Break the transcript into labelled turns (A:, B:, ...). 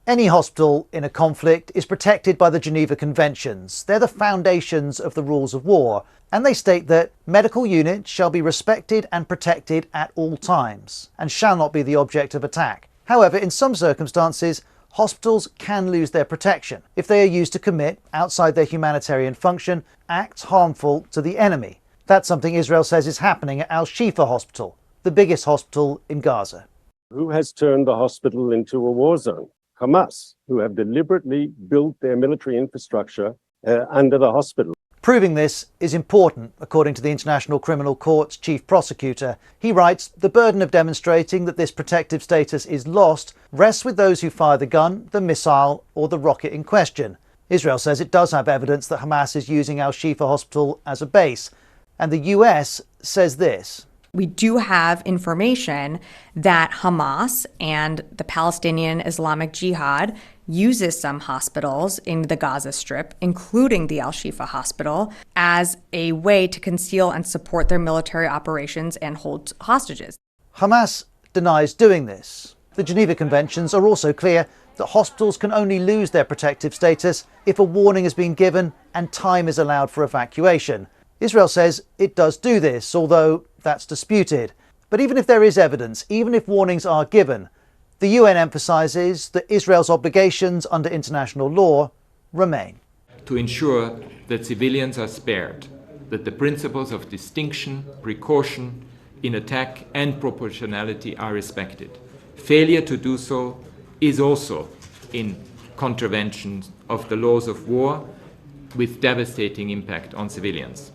A: Any hospital in a conflict is protected by the Geneva Conventions. They're the foundations of the rules of war, and they state that medical units shall be respected and protected at all times, and shall not be the object of attack. However, in some circumstances, hospitals can lose their protection if they are used to commit, outside their humanitarian function, acts harmful to the enemy. That's something Israel says is happening at Al-Shifa Hospital, the biggest hospital in Gaza.
B: Who has turned the hospital into a war zone? Hamas, who have deliberately built their military infrastructure under the hospital.
A: Proving this is important, according to the International Criminal Court's chief prosecutor. He writes, the burden of demonstrating that this protective status is lost rests with those who fire the gun, the missile, or the rocket in question. Israel says it does have evidence that Hamas is using Al-Shifa Hospital as a base, and the US says this.
C: We do have information that Hamas and the Palestinian Islamic Jihad uses some hospitals in the Gaza Strip, including the Al-Shifa Hospital, as a way to conceal and support their military operations and hold hostages.
A: Hamas denies doing this. The Geneva Conventions are also clear that hospitals can only lose their protective status if a warning has been given and time is allowed for evacuation. Israel says it does do this, although that's disputed. But even if there is evidence, even if warnings are given, the UN emphasises that Israel's obligations under international law remain.
D: To ensure that civilians are spared, that the principles of distinction, precaution in attack and proportionality are respected. Failure to do so is also in contravention of the laws of war with devastating impact on civilians.